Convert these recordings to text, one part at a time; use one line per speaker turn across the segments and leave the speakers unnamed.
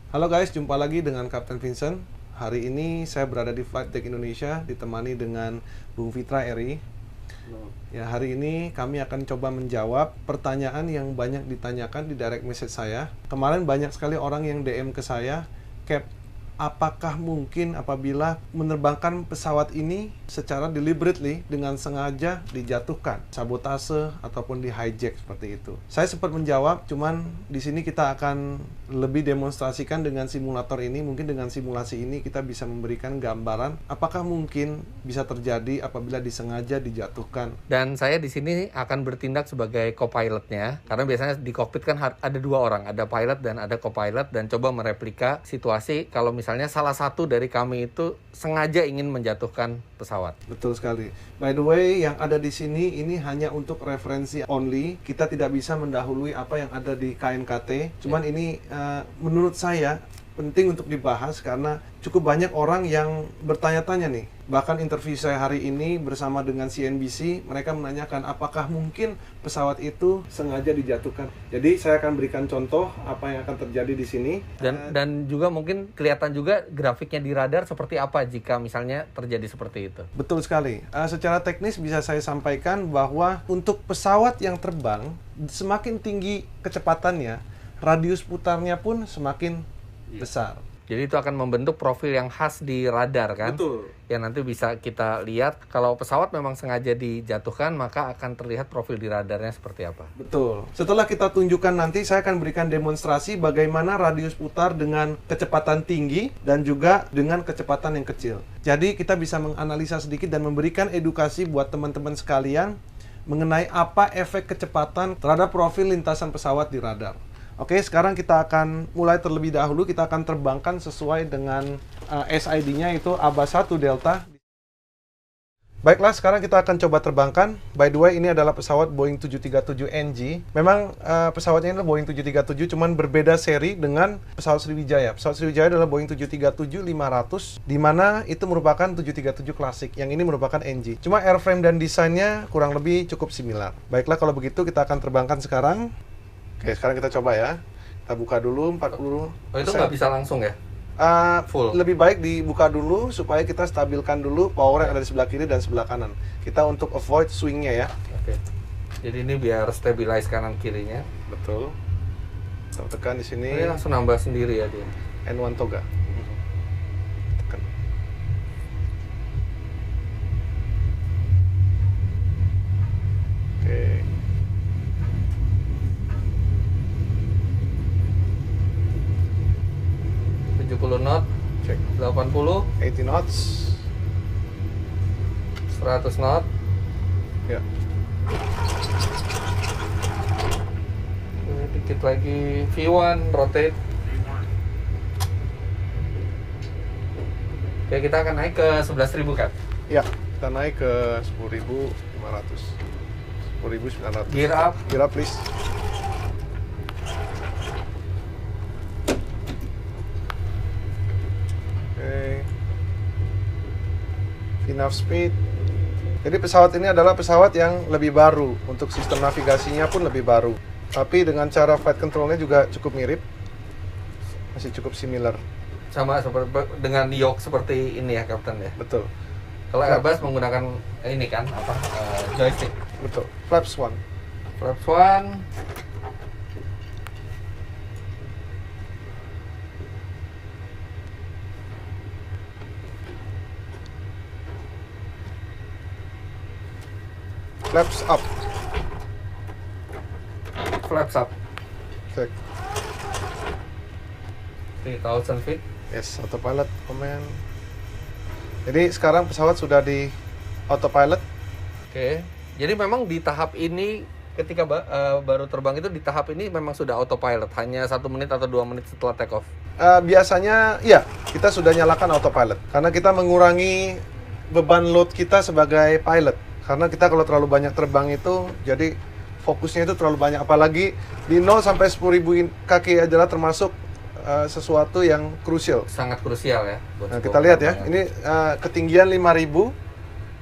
Halo guys, jumpa lagi dengan Kapten Vincent. Hari ini saya berada di Flight Deck Indonesia ditemani dengan Bung Fitra Eri. Ya, hari ini kami akan coba menjawab pertanyaan yang banyak ditanyakan di direct message saya. Kemarin banyak sekali orang yang DM ke saya, Cap, apakah mungkin apabila menerbangkan pesawat ini secara deliberately dengan sengaja dijatuhkan, sabotase ataupun di hijack seperti itu? Saya sempat menjawab, cuman di sini kita akan lebih demonstrasikan dengan simulator ini. Mungkin dengan simulasi ini kita bisa memberikan gambaran apakah mungkin bisa terjadi apabila disengaja dijatuhkan.
Dan saya di sini akan bertindak sebagai co-pilotnya, karena biasanya di kokpit kan ada dua orang, ada pilot dan ada co-pilot, dan coba mereplika situasi kalau misalnya salah satu dari kami itu sengaja ingin menjatuhkan pesawat.
Betul sekali. By the way, yang ada di sini ini hanya untuk referensi only. Kita tidak bisa mendahului apa yang ada di KNKT. Cuman ini menurut saya penting untuk dibahas karena cukup banyak orang yang bertanya-tanya nih. Bahkan interview saya hari ini bersama dengan CNBC, mereka menanyakan apakah mungkin pesawat itu sengaja dijatuhkan. Jadi saya akan berikan contoh apa yang akan terjadi di sini.
Dan juga mungkin kelihatan juga grafiknya di radar seperti apa jika misalnya terjadi seperti itu.
Betul sekali. Secara teknis bisa saya sampaikan bahwa untuk pesawat yang terbang, semakin tinggi kecepatannya, radius putarnya pun semakin besar.
Jadi itu akan membentuk profil yang khas di radar kan?
Betul.
Yang nanti bisa kita lihat kalau pesawat memang sengaja dijatuhkan, maka akan terlihat profil di radarnya seperti apa.
Betul. Setelah kita tunjukkan nanti, saya akan berikan demonstrasi bagaimana radius putar dengan kecepatan tinggi dan juga dengan kecepatan yang kecil. Jadi kita bisa menganalisa sedikit dan memberikan edukasi buat teman-teman sekalian mengenai apa efek kecepatan terhadap profil lintasan pesawat di radar. Oke, sekarang kita akan mulai terlebih dahulu. Kita akan terbangkan sesuai dengan SID-nya itu ABA 1 Delta. Baiklah, sekarang kita akan coba terbangkan. By the way, ini adalah pesawat Boeing 737NG. Memang pesawatnya ini adalah Boeing 737, cuman berbeda seri dengan pesawat Sriwijaya. Pesawat Sriwijaya adalah Boeing 737-500, di mana itu merupakan 737 klasik. Yang ini merupakan NG. Cuma airframe dan desainnya kurang lebih cukup similar. Baiklah, kalau begitu kita akan terbangkan sekarang. Oke, sekarang kita coba ya. Kita buka dulu 40.
Oh, itu nggak bisa langsung ya? Full.
Lebih baik dibuka dulu supaya kita stabilkan dulu power yang ada di sebelah kiri dan sebelah kanan. Kita untuk avoid swingnya ya.
Oke. Jadi ini biar stabilize kanan kirinya.
Betul. Kita tekan di sini.
Ini langsung nambah sendiri ya dia.
N1 toga. Tekan. Oke.
Knot,
Cek.
80,
80 knots.
100 knot.
Ya.
Dikit lagi V1 rotate. Oke, kita akan naik ke 11.000 kan?
Ya, kita naik ke 10.500. 10.900.
Gear up.
Gear up please. Enough speed. Jadi pesawat ini adalah pesawat yang lebih baru. Untuk sistem navigasinya pun lebih baru. Tapi dengan cara flight controlnya juga cukup mirip. Masih cukup similar.
Sama seperti dengan yoke seperti ini ya, Kapten ya.
Betul.
Kalau Airbus menggunakan ini kan joystick.
Betul. Flaps 1.
Flaps 1.
Flaps up.
Flaps up.
Cek.
3000 feet.
Yes, autopilot command. Jadi sekarang pesawat sudah di autopilot.
Oke. Jadi memang di tahap ini ketika baru terbang itu di tahap ini memang sudah autopilot, hanya 1 menit atau 2 menit setelah take off.
Biasanya ya kita sudah nyalakan autopilot karena kita mengurangi beban load kita sebagai pilot. Karena kita kalau terlalu banyak terbang itu, jadi fokusnya itu terlalu banyak. Apalagi di 0 sampai 10.000 kaki adalah termasuk sesuatu yang krusial.
Sangat krusial ya.
Nah, kita lihat ya, ini ketinggian 5.000.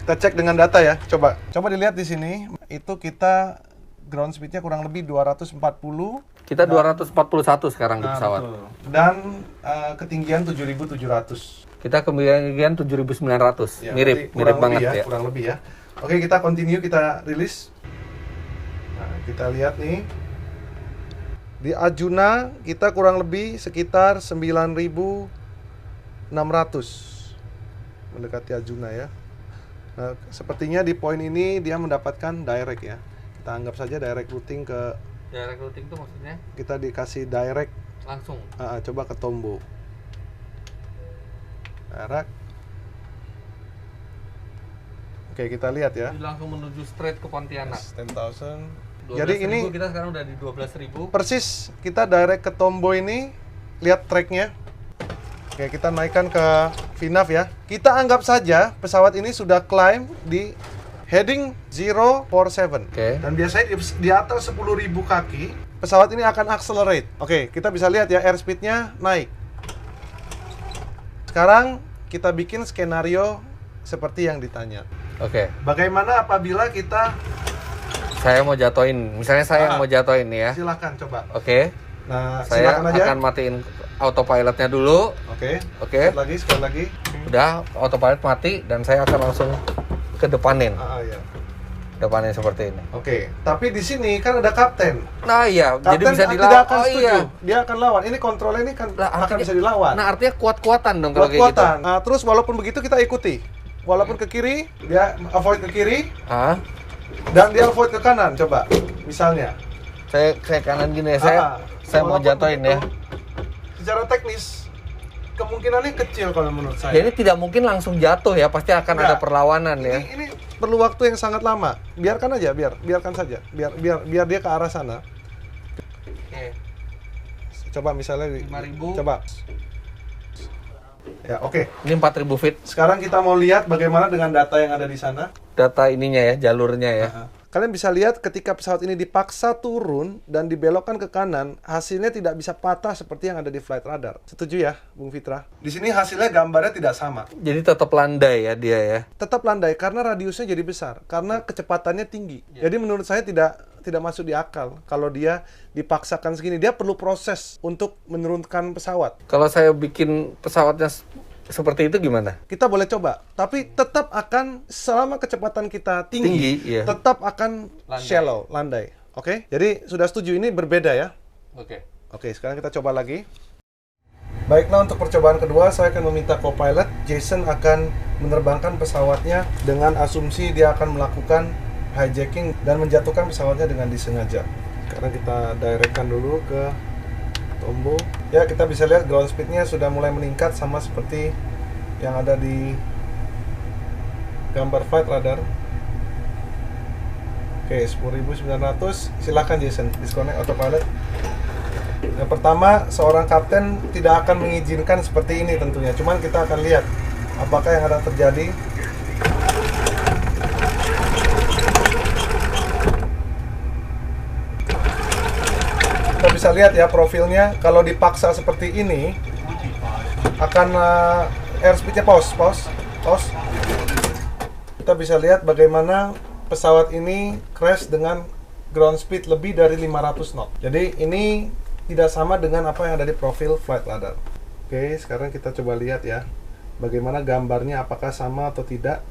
Kita cek dengan data ya, coba dilihat di sini. Itu kita ground speed-nya kurang lebih 240.
Kita 241 sekarang di pesawat.
Betul. Dan ketinggian 7.700.
Kita ketinggian 7.900.
Ya,
mirip
kurang
banget
lebih
ya.
Kurang lebih ya. Oke, kita continue, kita rilis. Nah, kita lihat nih. Di Arjuna kita kurang lebih sekitar 9.600. Mendekati Arjuna ya. Nah, sepertinya di poin ini dia mendapatkan direct ya. Kita anggap saja direct routing ke...
Direct routing itu maksudnya?
Kita dikasih direct
Langsung.
coba ke Tombo. Direct. Oke, kita lihat ya.
Jadi langsung menuju straight ke Pontianak.
10.000.
12.000,
Jadi ini
kita sekarang udah di 12.000.
persis kita direct ke Tombo ini. Lihat tracknya. Oke, kita naikkan ke VNAV ya. Kita anggap saja pesawat ini sudah climb di heading 047.
Oke.
Dan biasanya di atas 10.000 kaki, pesawat ini akan accelerate. Oke, kita bisa lihat ya, airspeed-nya naik. Sekarang kita bikin skenario seperti yang ditanya.
Oke.
Bagaimana apabila kita...
Saya mau jatuhin. Misalnya saya yang mau jatuhin nih ya.
Silakan coba.
Oke.
Nah,
Saya
silakan aja.
akan matiin autopilotnya dulu.
Oke.
Oke.
Sekali lagi.
Udah, autopilot mati dan saya akan langsung ke depanin.
Iya.
Depanin seperti ini.
Oke. Tapi di sini kan ada kapten.
Nah iya,
Kapten
jadi bisa
tidak
dilawan.
akan setuju. Dia akan lawan. Ini kontrolnya ini kan akan bisa dilawan.
Nah, artinya kuat-kuatan dong kalau kayak gitu.
Kuat-kuatan. Nah, terus walaupun begitu kita ikuti. Walaupun ke kiri, dia avoid ke kiri. Dan dia avoid ke kanan, coba. Misalnya.
Saya kanan gini ya, saya mau jatuhin ya.
Secara teknis, kemungkinannya kecil kalau menurut saya.
Jadi tidak mungkin langsung jatuh ya, pasti akan ada perlawanan ya.
Ini perlu waktu yang sangat lama. Biarkan aja, biarkan saja. Biar dia ke arah sana.
Oke.
Coba misalnya
5.000.
Coba. Ya, oke.
Ini 4.000 feet.
Sekarang kita mau lihat bagaimana dengan data yang ada di sana.
Data ininya ya, jalurnya ya.
Kalian bisa lihat ketika pesawat ini dipaksa turun dan dibelokkan ke kanan, hasilnya tidak bisa patah seperti yang ada di flight radar. Setuju ya, Bung Fitra? Di sini hasilnya gambarnya tidak sama.
Jadi tetap landai ya dia ya.
Tetap landai karena radiusnya jadi besar, karena kecepatannya tinggi. Jadi menurut saya tidak masuk di akal kalau dia dipaksakan segini. Dia perlu proses untuk menurunkan pesawat.
Kalau saya bikin pesawatnya seperti itu gimana?
Kita boleh coba, tapi tetap akan selama kecepatan kita tinggi
iya.
tetap akan shallow, landai. Oke? Jadi sudah setuju, ini berbeda ya? Oke, sekarang kita coba lagi. Baiklah, untuk percobaan kedua saya akan meminta co-pilot Jason akan menerbangkan pesawatnya dengan asumsi dia akan melakukan hijacking dan menjatuhkan pesawatnya dengan disengaja. Sekarang kita directkan dulu ke Tombo. Ya, kita bisa lihat ground speed-nya sudah mulai meningkat sama seperti yang ada di gambar flight radar. Oke, 10.900. Silakan Jason, disconnect autopilot. Yang pertama, seorang kapten tidak akan mengizinkan seperti ini tentunya. Cuman kita akan lihat apakah yang akan terjadi. Kita bisa lihat ya profilnya, kalau dipaksa seperti ini akan airspeed-nya pause. Kita bisa lihat bagaimana pesawat ini crash dengan ground speed lebih dari 500 knot. Jadi ini tidak sama dengan apa yang ada di profil flight radar. Oke, sekarang kita coba lihat ya bagaimana gambarnya, apakah sama atau tidak.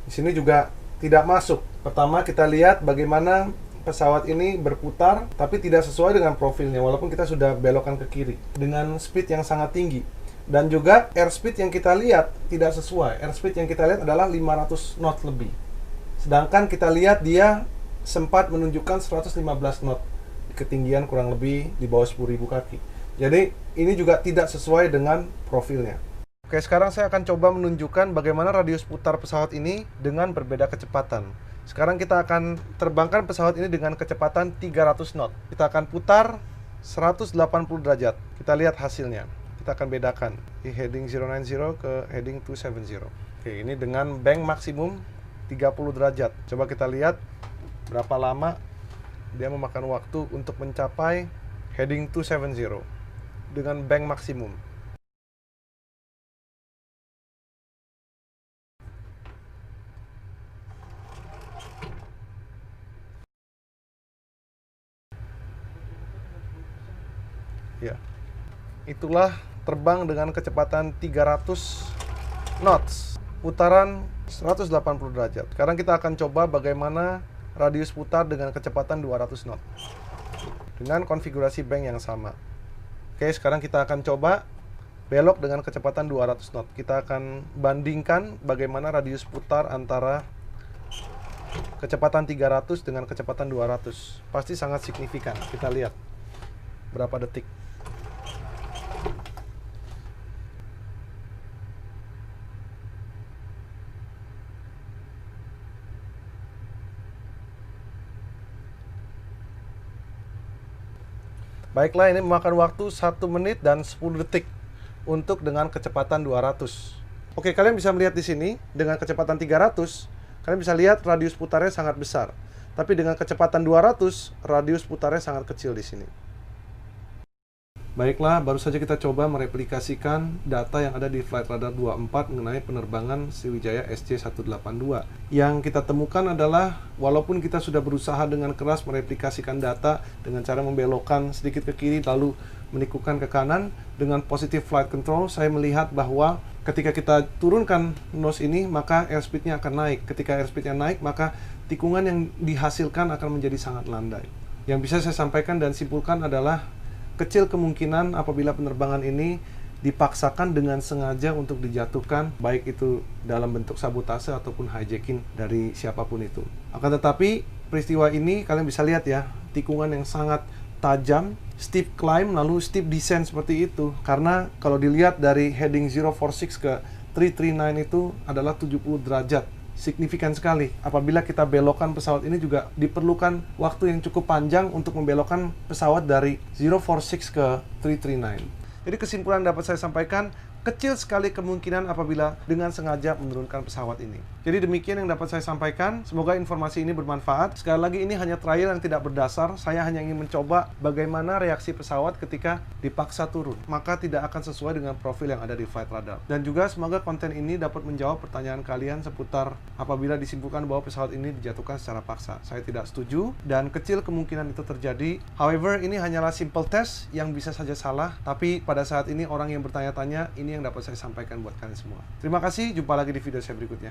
Di sini juga tidak masuk. Pertama kita lihat bagaimana pesawat ini berputar tapi tidak sesuai dengan profilnya walaupun kita sudah belokkan ke kiri dengan speed yang sangat tinggi. Dan juga airspeed yang kita lihat tidak sesuai. Airspeed yang kita lihat adalah 500 knot lebih. Sedangkan kita lihat dia sempat menunjukkan 115 knot di ketinggian kurang lebih di bawah 10.000 kaki. Jadi ini juga tidak sesuai dengan profilnya. Oke, sekarang saya akan coba menunjukkan bagaimana radius putar pesawat ini dengan berbeda kecepatan. Sekarang kita akan terbangkan pesawat ini dengan kecepatan 300 knot. Kita akan putar 180 derajat. Kita lihat hasilnya. Kita akan bedakan di heading 090 ke heading 270. Oke, ini dengan bank maksimum 30 derajat. Coba kita lihat berapa lama dia memakan waktu untuk mencapai heading 270 dengan bank maksimum. Itulah terbang dengan kecepatan 300 knots, putaran 180 derajat. Sekarang kita akan coba bagaimana radius putar dengan kecepatan 200 knot dengan konfigurasi bank yang sama. Oke, sekarang kita akan coba belok dengan kecepatan 200 knot. Kita akan bandingkan bagaimana radius putar antara kecepatan 300 dengan kecepatan 200. Pasti sangat signifikan. Kita lihat berapa detik. Baiklah, ini memakan waktu 1 menit dan 10 detik untuk dengan kecepatan 200. Oke, kalian bisa melihat di sini dengan kecepatan 300, kalian bisa lihat radius putarnya sangat besar. Tapi dengan kecepatan 200, radius putarnya sangat kecil di sini. Baiklah, baru saja kita coba mereplikasikan data yang ada di Flight Radar 24 mengenai penerbangan Sriwijaya SC182. Yang kita temukan adalah, walaupun kita sudah berusaha dengan keras mereplikasikan data dengan cara membelokkan sedikit ke kiri lalu menikukan ke kanan, dengan positive flight control, saya melihat bahwa ketika kita turunkan nose ini, maka airspeed-nya akan naik. Ketika airspeed-nya naik, maka tikungan yang dihasilkan akan menjadi sangat landai. Yang bisa saya sampaikan dan simpulkan adalah, kecil kemungkinan apabila penerbangan ini dipaksakan dengan sengaja untuk dijatuhkan, baik itu dalam bentuk sabotase ataupun hijacking dari siapapun itu. Akan tetapi, peristiwa ini kalian bisa lihat ya, tikungan yang sangat tajam, steep climb, lalu steep descent seperti itu. Karena kalau dilihat dari heading 046 ke 339 itu adalah 70 derajat. Signifikan sekali. Apabila kita belokkan pesawat ini juga diperlukan waktu yang cukup panjang untuk membelokkan pesawat dari 046 ke 339. Jadi kesimpulan dapat saya sampaikan, kecil sekali kemungkinan apabila dengan sengaja menurunkan pesawat ini. Jadi demikian yang dapat saya sampaikan. Semoga informasi ini bermanfaat. Sekali lagi, ini hanya trial yang tidak berdasar. Saya hanya ingin mencoba bagaimana reaksi pesawat ketika dipaksa turun. Maka tidak akan sesuai dengan profil yang ada di Flight Radar. Dan juga semoga konten ini dapat menjawab pertanyaan kalian seputar apabila disimpulkan bahwa pesawat ini dijatuhkan secara paksa. Saya tidak setuju dan kecil kemungkinan itu terjadi. However, ini hanyalah simple test yang bisa saja salah. Tapi pada saat ini orang yang bertanya-tanya, ini yang dapat saya sampaikan buat kalian semua. Terima kasih, jumpa lagi di video saya berikutnya.